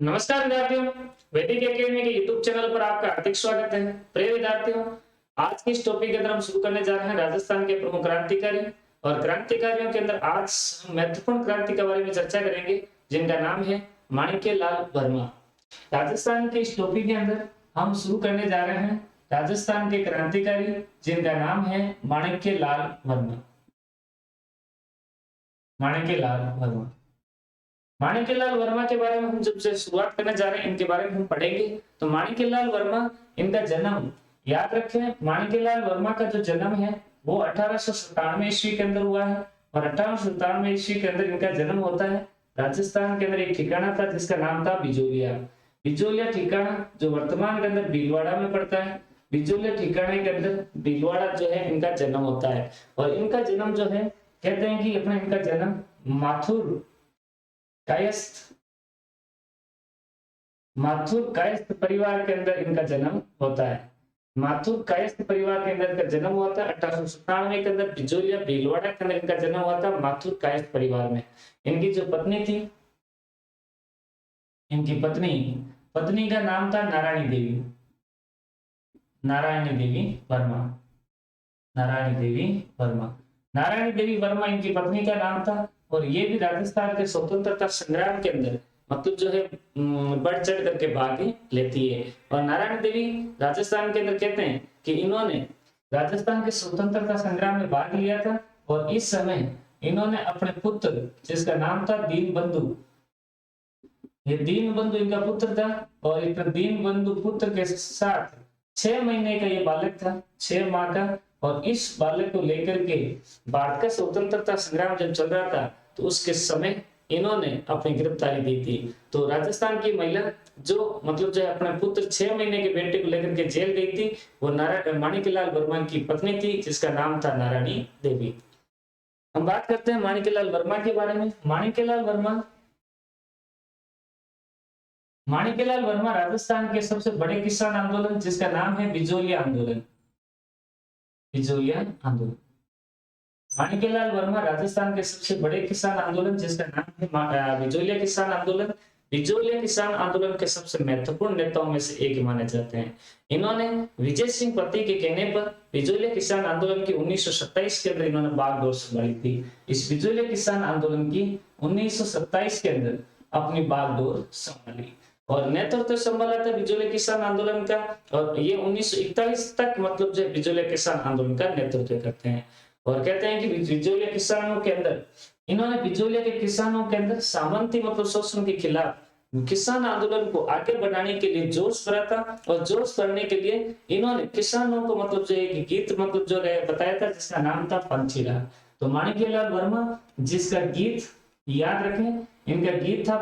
नमस्कार विद्यार्थियों, वैदिक एकेडमी के यूट्यूब चैनल पर आपका हार्दिक स्वागत है। प्रिय विद्यार्थियों, आज के इस टॉपिक के अंदर हम शुरू करने जा रहे हैं राजस्थान के प्रमुख क्रांतिकारी। और क्रांतिकारियों के अंदर आज हम महत्वपूर्ण क्रांति के बारे में चर्चा करेंगे जिनका नाम है माणिक्यलाल वर्मा। राजस्थान के इस टॉपिक के अंदर हम शुरू करने जा रहे हैं राजस्थान के क्रांतिकारी जिनका नाम है माणिक्यलाल वर्मा। माणिक्यलाल वर्मा माणिक्यलाल वर्मा के बारे में हम जब से शुरुआत करने जा रहे हैं, इनके बारे में हम पढ़ेंगे। तो माणिक्यलाल वर्मा, इनका जन्म याद रखें, माणिक्यलाल वर्मा का जो जन्म है वो 1897 ईस्वी के अंदर हुआ है। और 1897 ईस्वी के अंदर इनका जन्म होता है राजस्थान के अंदर एक ठिकाना था जिसका नाम था बिजोलिया। बिजोलिया ठिकाना जो वर्तमान के अंदर भीलवाड़ा में पड़ता है। बिजोलिया ठिकाने के अंदर भीलवाड़ा जो है इनका जन्म होता है। और इनका जन्म जो है, कहते हैं कि अपना इनका जन्म माथुर कायस्थ परिवार के अंदर इनका जन्म होता है। माथुर कायस्थ परिवार के अंदर इनका जन्म हुआ था 1897 के अंदर बिजोलिया भीलवाड़ा के अंदर इनका जन्म हुआ था माथुर कायस्थ परिवार में। इनकी जो पत्नी थी, इनकी पत्नी का नाम था नारायणी देवी वर्मा। नारायणी देवी वर्मा इनकी पत्नी का नाम था। और ये भी राजस्थान के स्वतंत्रता संग्राम के अंदर मतलब जो है बढ़ चढ़ करके भाग लेती है। और नारायण देवी राजस्थान के अंदर, कहते हैं कि इन्होंने राजस्थान के स्वतंत्रता संग्राम में भाग लिया था। और इस समय इन्होंने अपने पुत्र, जिसका नाम था दीनबंधु, ये दीनबंधु इनका पुत्र था। और इस दीनबंधु पुत्र के साथ 6 महीने का ये बालक था, 6 माह का। और इस बालक को लेकर के भारत का स्वतंत्रता संग्राम जब चल रहा था तो उसके समय इन्होंने अपनी गिरफ्तारी दी थी। तो राजस्थान की महिला जो मतलब जो अपने पुत्र 6 महीने के बेटे को लेकर के जेल गई थी, वो माणिक्यलाल वर्मा की पत्नी थी जिसका नाम था नारायणी देवी। हम बात करते हैं माणिक्यलाल वर्मा के बारे में। माणिक्यलाल वर्मा राजस्थान के सबसे बड़े किसान आंदोलन जिसका नाम है बिजोलिया आंदोलन। माणिक्यलाल वर्मा राजस्थान के सबसे बड़े किसान आंदोलन जिसका नाम है बिजोलिया किसान आंदोलन। बिजोलिया किसान आंदोलन के सबसे महत्वपूर्ण नेताओं में से एक माने जाते हैं। इन्होंने विजय सिंह पति के कहने पर बिजोलिया किसान आंदोलन की 1927 के अंदर इन्होंने बागडोर संभाली थी। इस बिजोलिया किसान आंदोलन की 1927 के अंदर अपनी बागडोर संभाली और नेतृत्व संभाला था बिजोलिया किसान आंदोलन का। और ये 1941 तक मतलब जो बिजोलिया किसान आंदोलन का नेतृत्व करते हैं। और कहते हैं कि बिजोलिया किसानों के अंदर, इन्होंने बिजोलिया के किसानों के अंदर सामंती मतलब शोषण के खिलाफ किसान आंदोलन को आगे बढ़ाने के लिए जोश भरा था। और जोश भरने के लिए इन्होंने किसानों को मतलब जो एक गीत मतलब जो बताया था जिसका नाम था पंचीरा। तो माणिक्यलाल वर्मा जिसका गीत याद रखें, इनका गीत था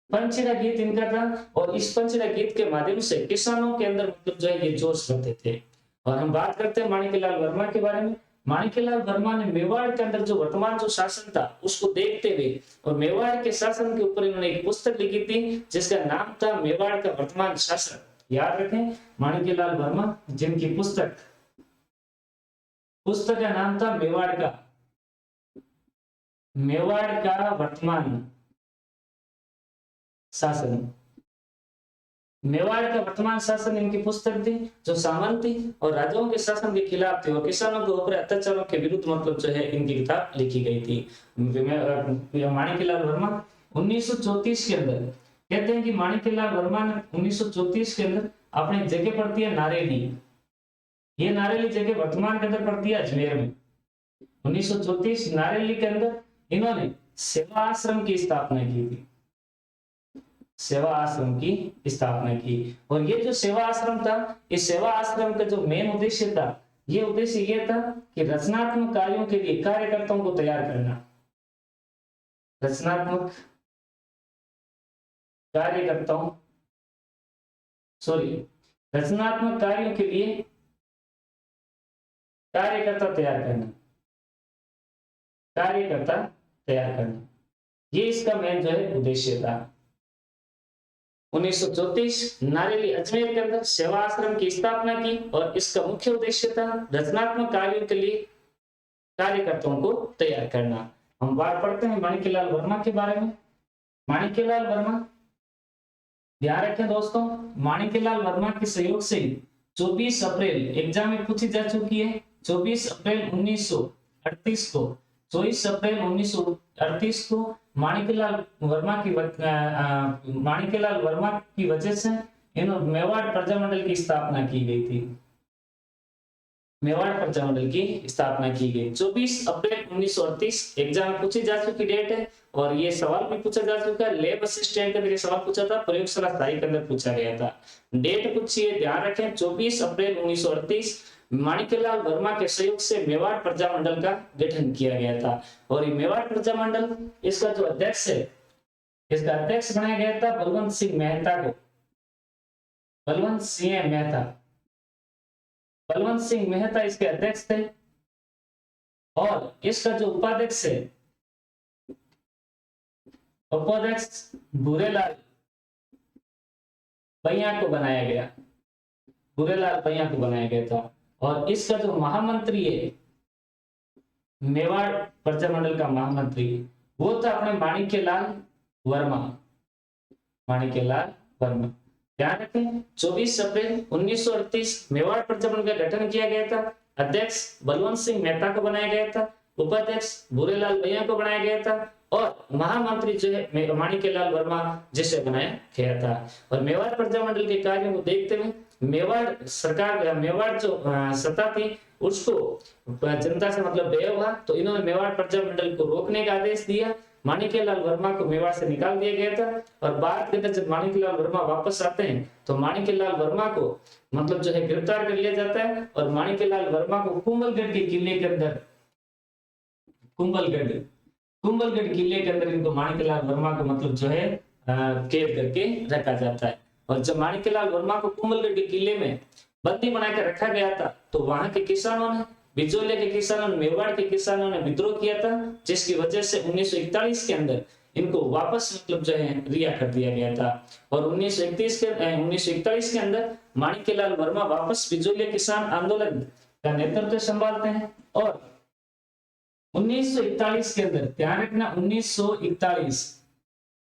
पंचीरा गीत इनका था। और इस पंचीरा गीत के माध्यम से किसानों के अंदर मतलब जो है ये जोश भरते थे। और हम बात करते हैं माणिक्यलाल वर्मा के बारे में। माणिक्यलाल वर्मा ने मेवाड़ के अंदर जो वर्तमान जो शासन था उसको देखते हुए और मेवाड़ के शासन के ऊपर इन्होंने एक पुस्तक लिखी थी जिसका नाम था मेवाड़ का वर्तमान शासन। याद रखें, माणिक्यलाल वर्मा जिनकी पुस्तक का नाम था मेवाड़ का वर्तमान शासन। मेवाड़ का वर्तमान शासन इनकी पुस्तक थी जो सामंती और राजाओं के शासन के खिलाफ थी और किसानों के ऊपर अत्याचारों के विरुद्ध मतलब जो है इनकी किताब लिखी गई थी। माणिक्यलाल वर्मा 1934 के अंदर, कहते हैं कि माणिक्यलाल वर्मा ने 1934 के अंदर अपनी जगह पड़ती है नारेली। ये नारेली जगह वर्तमान के अंदर पड़ती है अजमेर में। 1934 नारेली के अंदर इन्होंने सेवा आश्रम की स्थापना की थी। और ये जो सेवा आश्रम था, इस सेवा आश्रम का जो मेन उद्देश्य था, ये उद्देश्य ये था कि रचनात्मक कार्यों के लिए कार्यकर्ताओं को तैयार करना। रचनात्मक कार्यों के लिए कार्यकर्ता तैयार करना, ये इसका मेन जो है उद्देश्य था। 1934 नारेली अजमेर के अंदर सेवा आश्रम की स्थापना की और इसका मुख्य उद्देश्य था रचनात्मक कार्यों के लिए कार्यकर्ताओं को तैयार करना। हम बात पढ़ते हैं माणिक्यलाल वर्मा के बारे में। माणिक्यलाल वर्मा, ध्यान रखें दोस्तों, माणिक्यलाल वर्मा के सहयोग से 24 अप्रैल एग्जाम में पूछी जा चुकी है। 24 अप्रैल 1938 को 24 अप्रैल 1938 को माणिक्यलाल वर्मा की वजह से इन्होंने मेवाड़ प्रजामंडल की स्थापना की गई थी। मेवाड़ प्रजामंडल की स्थापना की गई 24 अप्रैल 1938 एग्जाम में पूछी जा चुकी डेट है। और ये सवाल भी पूछा जा चुका है, लैब असिस्टेंट के अंदर सवाल पूछा था, प्रयोगशाला सहायक के अंदर पूछा गया था। डेट पूछी है, ध्यान रखें 24 अप्रैल 1938 माणिक्यलाल वर्मा के सहयोग से मेवाड़ प्रजामंडल का गठन किया गया था। और ये मेवाड़ प्रजामंडल, इसका जो अध्यक्ष है, इसका अध्यक्ष बनाया गया था बलवंत सिंह मेहता को। बलवंत सिंह मेहता, बलवंत सिंह मेहता इसके अध्यक्ष थे। और इसका जो उपाध्यक्ष है, उपाध्यक्ष भूरेलाल भैया को बनाया गया, भूरेलाल भैया को बनाया गया था। और इसका जो महामंत्री है, मेवाड़ प्रजामंडल का महामंत्री, वो था अपने माणिक्यलाल वर्मा, माणिक्यलाल वर्मा। ध्यान रखें 24 अप्रैल 1938 मेवाड़ प्रजामंडल का गठन किया गया था। अध्यक्ष बलवंत सिंह मेहता को बनाया गया था, उपाध्यक्ष भूरेलाल भैया को बनाया गया था और महामंत्री जो है माणिक्यलाल वर्मा जिसे बनाया गया था। और मेवाड़ प्रजामंडल के कार्यों को देखते हुए मेवाड़ सरकार, मेवाड़ जो सत्ता थी उसको जनता से मतलब व्यय हुआ, तो इन्होंने मेवाड़ प्रजामंडल को रोकने का आदेश दिया। माणिक्यलाल वर्मा को मेवाड़ से निकाल दिया गया था। और बाद के अंदर जब माणिक्यलाल वर्मा वापस आते हैं तो माणिक्यलाल वर्मा को मतलब जो है गिरफ्तार कर लिया जाता है और माणिक्यलाल वर्मा को कुंभलगढ़ के किले के अंदर, कुंभलगढ़ किले के अंदर इनको माणिक्यलाल वर्मा को मतलब जो है कैद करके रखा जाता है। और जब माणिक्यलाल वर्मा को कुंभलगढ़ के किले में बंदी बनाकर रखा गया था तो वहां के किसानों ने, बिजोलिया के किसानों ने, मेवाड़ के किसानों ने विद्रोह किया था, जिसकी वजह से 1941 के अंदर इनको वापस मतलब जो है रिहा कर दिया गया था। और 1941 के अंदर माणिक्यलाल वर्मा वापस बिजोलिया किसान आंदोलन का नेतृत्व संभालते हैं। और 1941 के अंदर, ध्यान रखना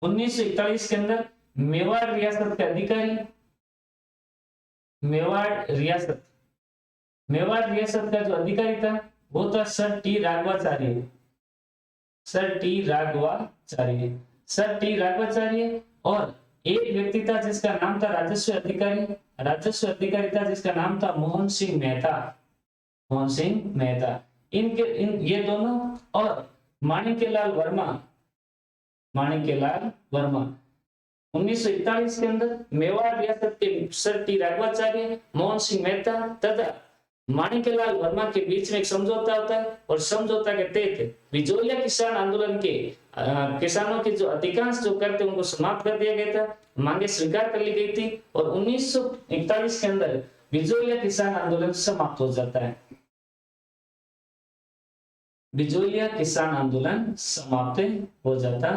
1941 के अंदर मेवाड़ रियासत के अधिकारी, मेवाड़ रियासत का जो अधिकारी था वो था sir T Raghavacharya, sir T Raghavacharya. और एक व्यक्ति था जिसका नाम था राजस्व अधिकारी था जिसका नाम था मोहन सिंह मेहता। ये दोनों और माणिक्यलाल वर्मा 1941 के अंदर मेवाड़ रियासत के सर टी राघवाचार्य, मोहन सिंह मेहता तथा माणिक्यलाल वर्मा के बीच में एक समझौता होता है। और समझौता के तहत बिजोलिया किसान आंदोलन के किसानों के जो अधिकांश जो कर थे उनको समाप्त कर दिया गया था, मांगे स्वीकार कर ली गई थी। और 1941 के अंदर बिजोलिया किसान आंदोलन समाप्त हो जाता है, बिजोलिया किसान आंदोलन समाप्त हो जाता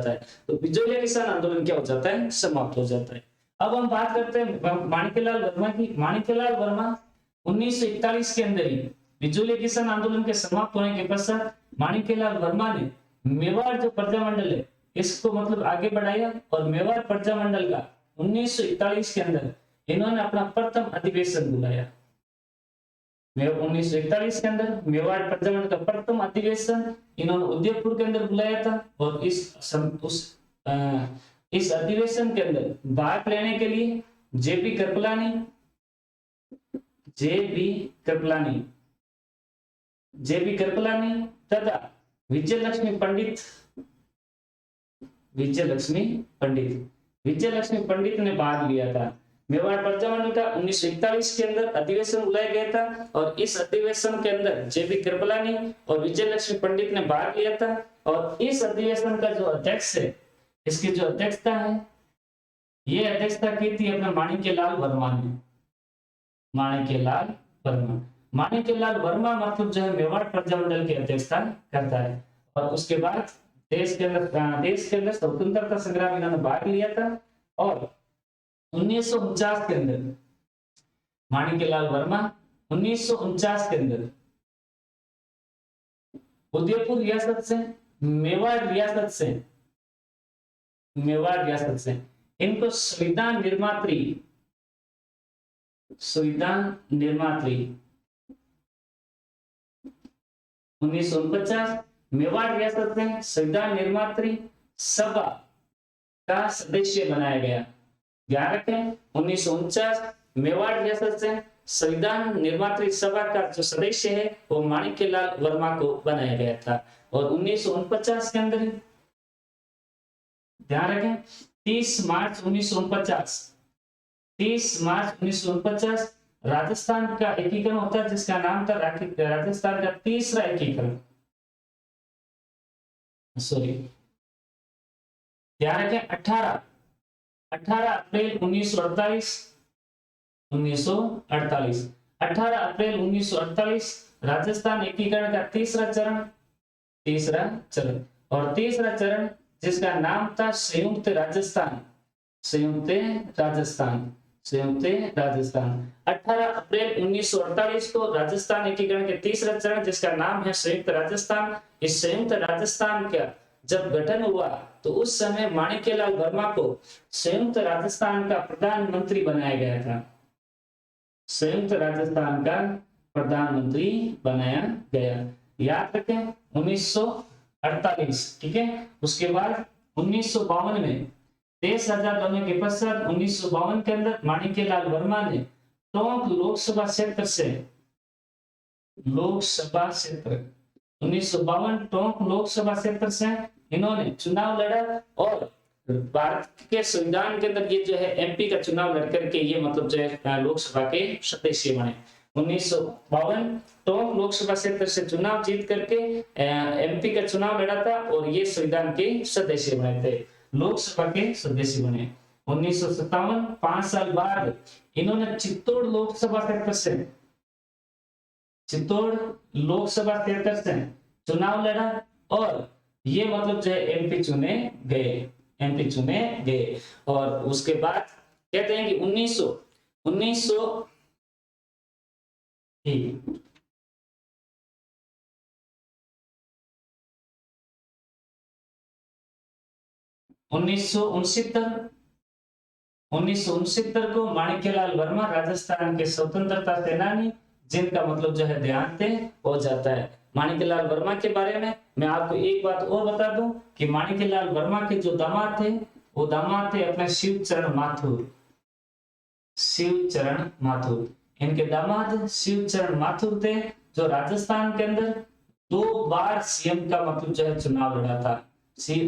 है। तो बिजोलिया किसान आंदोलन क्या हो जाता है, समाप्त हो जाता है। अब हम बात करते हैं माणिक्यलाल वर्मा की। माणिक्यलाल वर्मा 1941 के अंदर ही बिजोलिया किसान आंदोलन के समाप्त होने के पश्चात माणिक्यलाल वर्मा ने मेवाड़ जो प्रजामंडल है इसको मतलब आगे बढ़ाया। और मेवाड़ प्रजामंडल का 1941 के अंदर इन्होंने अपना प्रथम अधिवेशन बुलाया। 1941 के अंदर मेवाड़ प्रजामंडल का प्रथम अधिवेशन इन्होंने उदयपुर के अंदर बुलाया था। और इस अधिवेशन के अंदर भाग लेने के लिए जेबी कृपलानी तथा विजयलक्ष्मी पंडित ने भाग लिया था। मेवाड़ प्रजामंडल का 1941 के अंदर अधिवेशन बुलाया गया था और इस अधिवेशन के अंदर जेबी कृपलानी और विजयलक्ष्मी पंडित ने भाग लिया था। और इस अधिवेशन का जो अध्यक्ष है, इसकी जो अध्यक्षता है, ये अध्यक्षता की थी अपना माणिक्यलाल वर्मा ने। माणिक्यलाल वर्मा मतलब जो है मेवाड़ प्रजामंडल की अध्यक्षता करता है। और उसके बाद देश के अंदर स्वतंत्रता संग्राम इन्होंने भाग लिया था। और 1949 के अंदर माणिक्यलाल वर्मा 1949 के अंदर उदयपुर रियासत से मेवाड़ रियासत से, मेवाड़ रियासत से इनको संविधान निर्मात्री, संविधान निर्मात्री 1949 मेवाड़ रियासत में संविधान निर्मात्री सभा का सदस्य बनाया गया। ध्यान रखें 1949 मेवाड़ रियासत से संविधान निर्मात्री सभा का जो सदस्य है वो माणिक्यलाल वर्मा को बनाया गया था। और 1949 के अंदर ध्यान रखें 30 मार्च 1949, 30 मार्च 1949 राजस्थान का एकीकरण होता है जिसका नाम था राजस्थान का तीसरा एकीकरण। सॉरी, ध्यान रखें 18 अप्रैल 1948, 18 अप्रैल 1948 राजस्थान एकीकरण का तीसरा चरण और तीसरा चरण जिसका नाम था संयुक्त राजस्थान, संयुक्त राजस्थान 18 अप्रैल 1948 को राजस्थान एकीकरण के तीसरा चरण जिसका नाम है संयुक्त राजस्थान। इस संयुक्त राजस्थान का जब गठन हुआ तो उस समय माणिक्यलाल वर्मा को संयुक्त राजस्थान का प्रधानमंत्री बनाया गया था, संयुक्त राजस्थान का प्रधानमंत्री बनाया गया। याद रखें 1948, ठीक है। उसके बाद 1952 में देश आजाद होने के पश्चात 1952 के अंदर माणिक्यलाल वर्मा ने टोंक लोकसभा क्षेत्र से, लोकसभा क्षेत्र 1952 टोंक लोकसभा क्षेत्र से इन्होंने चुनाव लड़ा और भारत के संविधान के अंदर ये जो है एमपी का चुनाव लड़कर के ये मतलब जो है लोकसभा के सदस्य बने। 1952 टोंक लोकसभा क्षेत्र से चुनाव जीत करके एमपी का चुनाव लड़ा था और ये संविधान के सदस्य बने थे, लोकसभा के सदस्य बने। 1957 5 साल बाद इन्होंने चित्तौड़ लोकसभा क्षेत्र से, चित्तौड़ लोकसभा क्षेत्र से चुनाव लड़ा और ये मतलब जो है एमपी चुने गए। और उसके बाद कहते हैं कि 1969 को माणिक्यलाल वर्मा राजस्थान के स्वतंत्रता सेनानी जिनका मतलब जो है देहांत हो जाता है। माणिक्यलाल वर्मा के बारे में मैं आपको एक बात और बता दूं कि माणिक्यलाल वर्मा के जो दामाद थे वो दामाद थे अपने शिवचरण माथुर। इनके दामाद शिवचरण माथुर थे जो राजस्थान के अंदर 2 बार सीएम का मतलब जो है चुनाव लड़ा था,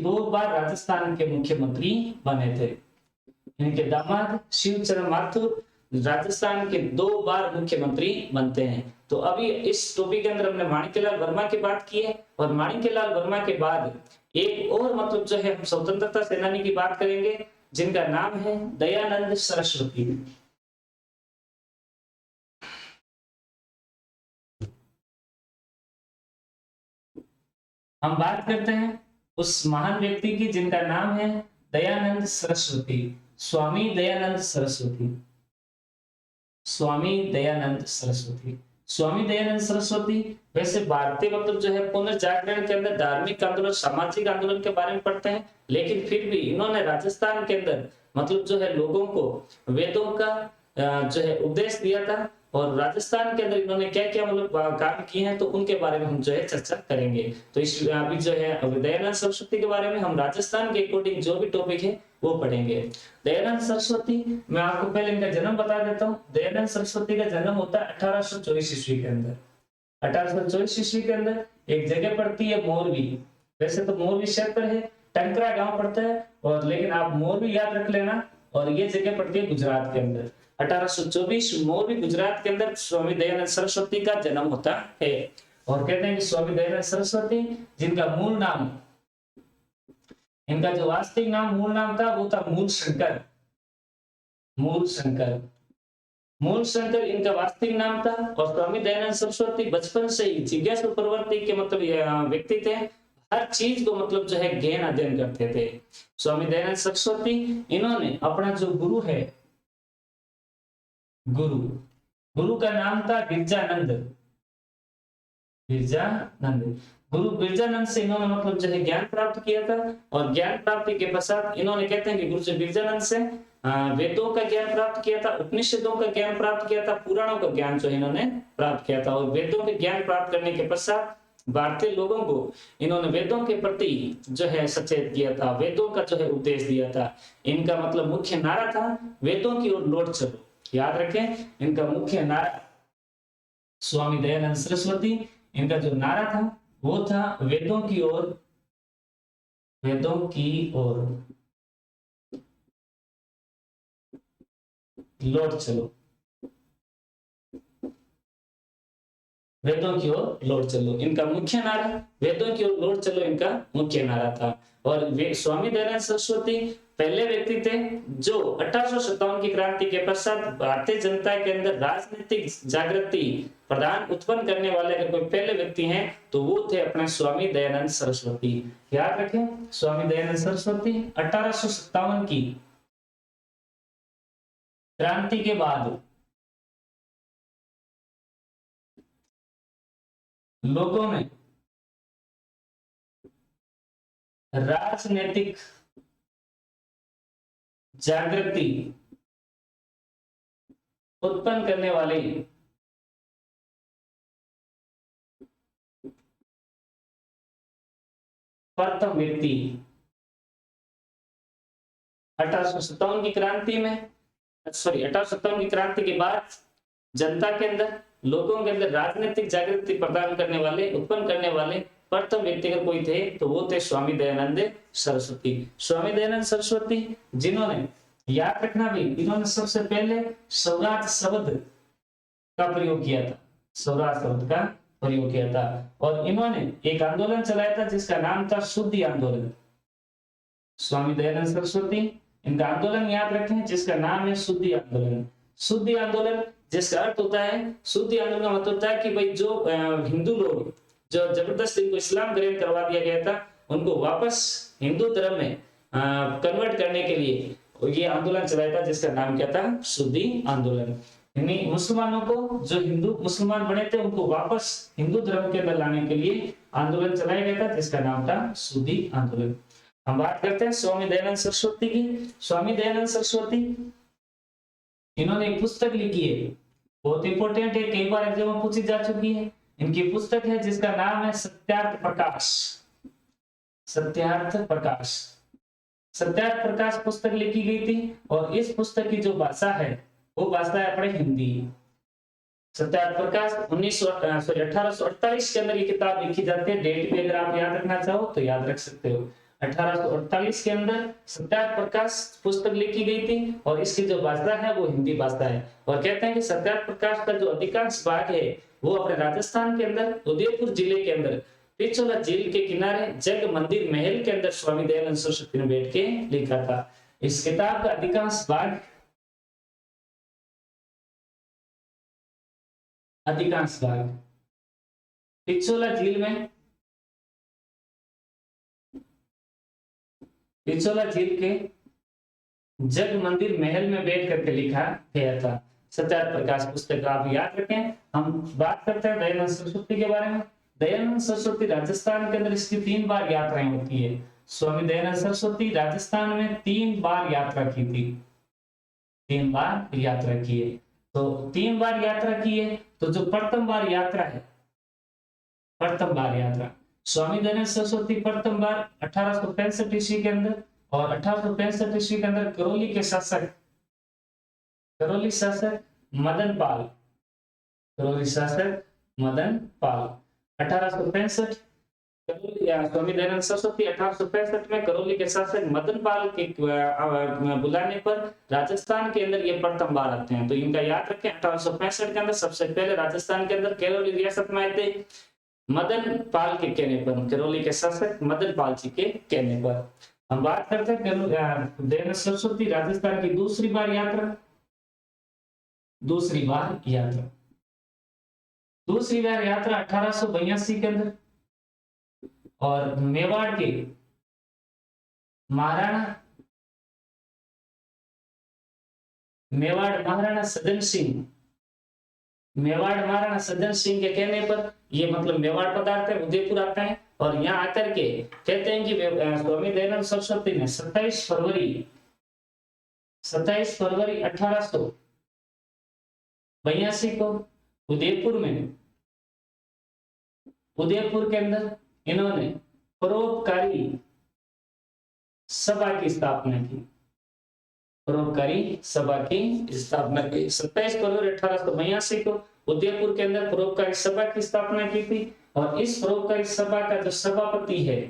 2 बार राजस्थान के मुख्यमंत्री बने थे। इनके दामाद शिवचरण माथुर राजस्थान के 2 बार मुख्यमंत्री बनते हैं। तो अभी इस टॉपिक के अंदर हमने माणिक्यलाल वर्मा की बात की है और माणिक्यलाल वर्मा के बाद एक और मतलब जो है हम स्वतंत्रता सेनानी की बात करेंगे जिनका नाम है दयानंद सरस्वती। हम बात करते हैं उस महान व्यक्ति की जिनका नाम है दयानंद सरस्वती, स्वामी दयानंद सरस्वती। स्वामी दयानंद सरस्वती वैसे भारतीय मतलब जो है पुनर्जागरण के अंदर धार्मिक आंदोलन, सामाजिक आंदोलन के बारे में पढ़ते हैं, लेकिन फिर भी इन्होंने राजस्थान के अंदर मतलब जो है लोगों को वेदों का जो है उपदेश दिया था और राजस्थान के अंदर इन्होंने क्या क्या मतलब काम किए हैं तो उनके बारे में हम जो है चर्चा करेंगे। तो इस अभी जो है दयानंद सरस्वती के बारे में हम राजस्थान के अकॉर्डिंग जो भी टॉपिक है वो पढ़ेंगे। दयानंद सरस्वती, मैं आपको पहले इनका जन्म बता देता हूँ। दयानंद सरस्वती का जन्म होता है 1824 ईस्वी के अंदर। 1824 ईस्वी के अंदर एक जगह पड़ती है मोरवी, वैसे तो मोरवी क्षेत्र है, टंकरा गांव पड़ता है और लेकिन आप मोरवी याद रख लेना। और ये जगह पड़ती है गुजरात के अंदर। 1824 मोरवी गुजरात के अंदर स्वामी दयानंद सरस्वती का जन्म होता है। और कहते हैं कि स्वामी दयानंद सरस्वती जिनका मूल नाम, इनका जो वास्तविक नाम मूल नाम था वो था मूल शंकर इनका वास्तविक नाम था। और स्वामी दयानंद सरस्वती बचपन से ही जिज्ञासु प्रवृत्ति के मतलब व्यक्ति थे, हर चीज को मतलब जो है गहन अध्ययन करते थे। स्वामी दयानंद सरस्वती इन्होंने अपना जो गुरु है, गुरु का नाम था गिरजानंद। गुरु बिरजानंद से इन्होंने मतलब जो है ज्ञान प्राप्त किया था, और ज्ञान प्राप्ति के पश्चात इन्होंने कहते हैं कि गुरु जी बिरजानंद से वेदों का ज्ञान प्राप्त किया था, उपनिषदों का ज्ञान प्राप्त किया था, पुराणों का ज्ञान जो इन्होंने प्राप्त किया था। और वेदों के ज्ञान प्राप्त करने के पश्चात भारतीय लोगों को इन्होंने वेदों के प्रति जो है सचेत किया था, वेदों का जो है उपदेश दिया था। इनका मतलब मुख्य नारा था वेदों की ओर लौट चलो। याद रखें, इनका मुख्य नारा, स्वामी दयानंद सरस्वती, इनका जो नारा था वो था वेदों की ओर, वेदों की ओर लौट चलो, वेदों की ओर लौट चलो। इनका मुख्य नारा वेदों की ओर लौट चलो, इनका मुख्य नारा था। और स्वामी दयानंद सरस्वती पहले व्यक्ति थे जो 1857 की क्रांति के पश्चात भारतीय जनता के अंदर राजनीतिक जागृति प्रदान उत्पन्न करने वाले अगर कोई पहले व्यक्ति हैं तो वो थे अपने स्वामी दयानंद सरस्वती। याद रखें, स्वामी दयानंद सरस्वती 1857 की क्रांति के बाद लोगों में राजनीतिक जागृति उत्पन्न करने वाले प्रथम व्यक्ति 1857 की क्रांति में, सॉरी 1857 की क्रांति के बाद जनता के अंदर, लोगों के अंदर राजनीतिक जागृति प्रदान करने वाले, उत्पन्न करने वाले प्रथम व्यक्ति अगर कोई थे तो वो थे स्वामी दयानंद सरस्वती। स्वामी दयानंद सरस्वती जिन्होंने, याद रखना भी, इन्होंने सबसे पहले स्वराज शब्द का प्रयोग किया था, स्वराज शब्द का प्रयोग किया था। और इन्होंने एक आंदोलन चलाया था जिसका नाम था शुद्धि आंदोलन। स्वामी दयानंद सरस्वती, इनका आंदोलन याद रखें जिसका नाम है शुद्धि आंदोलन। शुद्धि आंदोलन जिसका अर्थ होता है, शुद्धि आंदोलन का मतलब होता है कि भाई जो हिंदू लोग जो जबरदस्ती इनको इस्लाम ग्रहण करवा दिया गया था उनको वापस हिंदू धर्म में कन्वर्ट करने के लिए ये आंदोलन चलाया था जिसका नाम क्या था, शुद्धि आंदोलन। यानी मुसलमानों को, जो हिंदू मुसलमान बने थे उनको वापस हिंदू धर्म के अंदर लाने के लिए आंदोलन चलाया गया था जिसका नाम था शुद्धि आंदोलन। हम बात करते हैं स्वामी दयानंद सरस्वती की। स्वामी दयानंद सरस्वती इन्होंने एक पुस्तक लिखी है, बहुत इंपॉर्टेंट है, कई बार एग्जाम में पूछी जा चुकी है। इनकी पुस्तक है जिसका नाम है सत्यार्थ प्रकाश। सत्यार्थ प्रकाश, सत्यार्थ प्रकाश पुस्तक लिखी गई थी और इस पुस्तक की जो भाषा है वो भाषा है अपने हिंदी। सत्यार्थ प्रकाश 1848 के अंदर ये किताब लिखी जाती है। डेट भी अगर आप याद रखना चाहो तो याद रख सकते हो। 1848 के अंदर सत्यार्थ प्रकाश पुस्तक लिखी गई थी और इसकी जो भाषा है वो हिंदी भाषा है। और कहते हैं कि सत्यार्थ प्रकाश का जो अधिकांश भाग है वो अपने राजस्थान के अंदर उदयपुर जिले के अंदर पिछोला झील के किनारे जग मंदिर महल के अंदर स्वामी दयानंद सरस्वती ने बैठ के लिखा था। इस किताब का अधिकांश भाग पिछोला झील में, पिछोला झील के जग मंदिर महल में बैठ करके लिखा गया था। सत्यार्थ प्रकाश पुस्तक आप याद रखें। हम बात करते हैं दयानंद सरस्वती के बारे में। दयानंद सरस्वती राजस्थान के अंदर इसकी 3 बार यात्राएं होती है। स्वामी दयानंद सरस्वती राजस्थान में 3 बार यात्रा की थी, 3 बार यात्रा की है। तो 3 बार यात्रा की है, तो जो प्रथम बार यात्रा है, प्रथम बार यात्रा स्वामी दयानंद सरस्वती प्रथम बार 1865 ईस्वी के अंदर, और 1865 ईस्वी के अंदर करौली के शासक, करौली शासक मदन पाल, करौली शासक मदन पाल 1865, स्वामी दयानंद सरस्वती 1865 में करौली के शासक मदन पाल के बुलाने पर राजस्थान के अंदर ये प्रथम बार आते हैं। तो इनका याद रखें, 1865 के अंदर सबसे पहले राजस्थान के अंदर करौली रियासत में आए थे मदन पाल के कहने पर, करौली के शासक मदन पाल जी के कहने पर। हम बात करते हैं दयानंद सरस्वती राजस्थान की दूसरी बार यात्रा, दूसरी बार यात्रा 1882 के अंदर, और मेवाड़ के महाराणा सज्जन सिंह, मेवाड़ महाराणा सज्जन सिंह के कहने पर, ये मतलब मेवाड़ पदार्थ है, उदयपुर आता है, और यहाँ आकर के कहते हैं कि स्वामी दयानंद सरस्वती ने 27 फरवरी 1882 को उदयपुर के अंदर इन्होंने परोपकारी सभा की स्थापना की। परोपकारी सभा की स्थापना की 27 फरवरी 1882 को उदयपुर के अंदर परोपकारी सभा की स्थापना की थी। और इस परोपकारी सभा का जो सभापति है,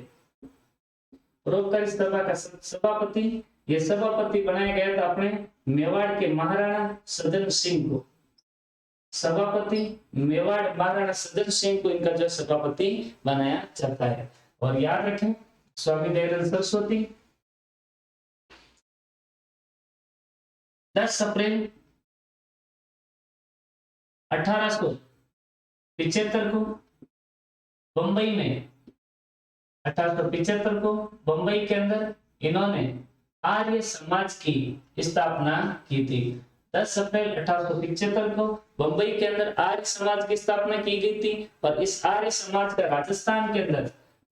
परोपकारी सभा का सभापति, ये सभापति बनाया गया था अपने मेवाड़ के महाराणा सज्जन सिंह को। सभापति मेवाड़ महाराणा सज्जन सिंह को इनका जो सभापति बनाया जाता है। और याद रखें स्वामी दयानंद सरस्वती 10 अप्रैल 1875 को बंबई में 1875 को बंबई के अंदर इन्होंने आर्य समाज की स्थापना की थी। 10 अप्रैल 1875 को बंबई के अंदर आर्य समाज की स्थापना की गई थी। और इस आर्य समाज का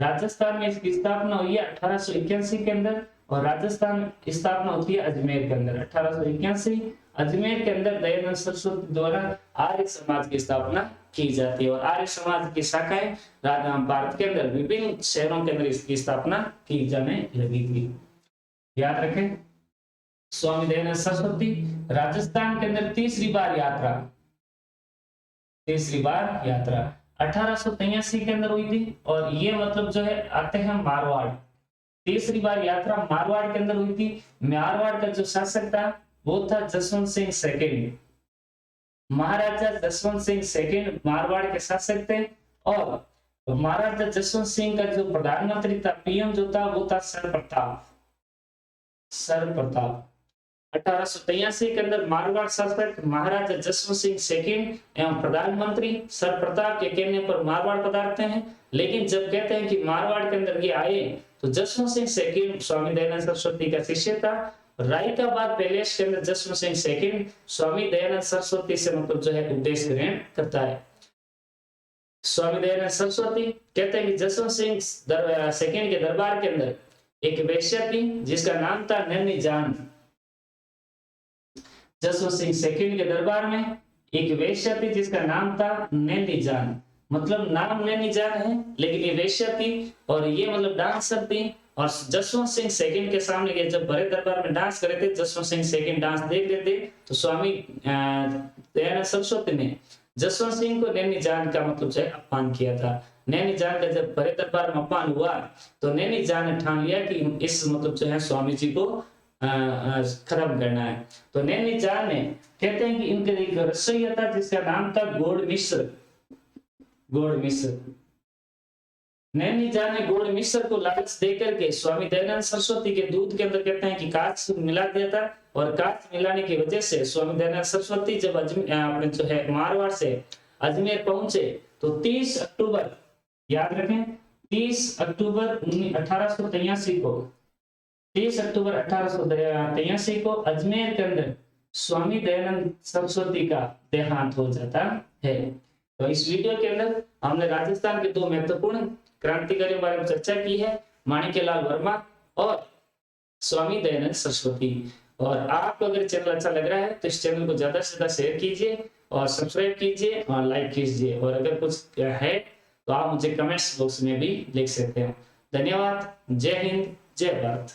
राजस्थान में इसकी स्थापना हुई है 1881 के अंदर। और राजस्थान में स्थापना होती है अजमेर के अंदर 1881। अजमेर के अंदर दयानंद सरस्वती द्वारा आर्य समाज की स्थापना की जाती है। और आर्य समाज की शाखाएं भारत के अंदर विभिन्न शहरों के अंदर इसकी स्थापना की जाने लगी थी। याद रखें स्वामी दयानंद सरस्वती राजस्थान के अंदर तीसरी बार यात्रा 1883 के अंदर हुई थी। और ये मतलब जो है आते हैं मारवाड़। तीसरी बार यात्रा मारवाड़ के अंदर हुई थी। मारवाड़ का जो शासक था वो था जसवंत सिंह सेकंड। महाराजा जसवंत सिंह सेकंड मारवाड़ के शासक थे। और महाराजा जसवंत सिंह का जो प्रधानमंत्री था, पीएम जो था वो था सर प्रताप। 1883 के अंदर मारवाड़ शासक महाराजा जसवंत सिंह सेकंड एवं प्रधानमंत्री सर प्रताप के कहने पर मारवाड़ पधारते हैं। लेकिन जब कहते हैं कि मारवाड़ के अंदर ये आए तो जसवंत सिंह सेकंड स्वामी दयानंद सरस्वती का शिष्य था। रायकाबाद पैलेस के अंदर जसवंत सिंह सेकंड स्वामी दयानंद सरस्वती से मतलब जो है उपदेश ग्रहण करता है। स्वामी दयानंद सरस्वती कहते हैं कि जसवंत सिंह सेकंड के दरबार के अंदर एक वेश्या थी जिसका नाम था नैनी जान। जसवंत सिंह सेकंड के दरबार में एक वेश्या थी जिसका नाम था नैनी जान। मतलब नाम नैनी जान है लेकिन ये वेश्या थी और ये मतलब डांसर थी। और जसवंत सिंह सेकंड के सामने जब बड़े दरबार में डांस करे थे, जसवंत सिंह सेकंड डांस देख रहे थे तो स्वामी दयानंद सरस्वती ने जसवंत सिंह को नैनी जान का मतलब जो है अपमान किया था। नैनी जान का जब बड़े दरबार में अपमान हुआ तो नैनी जान ने ठान लिया कि इस मतलब जो है स्वामी जी को खत्म करना है। तो नैनी जान ने कहते हैं कि इनके एक रसोइया था जिसका नाम था गोड़ मिश्र। नैनी जान ने गोड़ मिश्र को लालच देकर के स्वामी दयानंद सरस्वती के दूध के अंदर कहते हैं कि कांच मिला दिया था। और कांच मिलाने की वजह से स्वामी दयानंद सरस्वती जब अपने जो है मारवाड़ से अजमेर पहुंचे तो 30 अक्टूबर याद रखें 30 अक्टूबर 1883 को अजमेर के अंदर स्वामी दयानंद सरस्वती का देहांत हो जाता है। तो इस वीडियो के अंदर हमने राजस्थान के दो महत्वपूर्ण क्रांतिकारियों के बारे में चर्चा की है, माणिक्यलाल वर्मा और स्वामी दयानंद सरस्वती। और आपको अगर चैनल अच्छा लग रहा है तो इस चैनल को ज्यादा से ज्यादा शेयर कीजिए और सब्सक्राइब कीजिए और लाइक कीजिए। और अगर कुछ है तो आप मुझे कमेंट्स बॉक्स में भी लिख सकते हो। धन्यवाद। जय हिंद, जय भारत।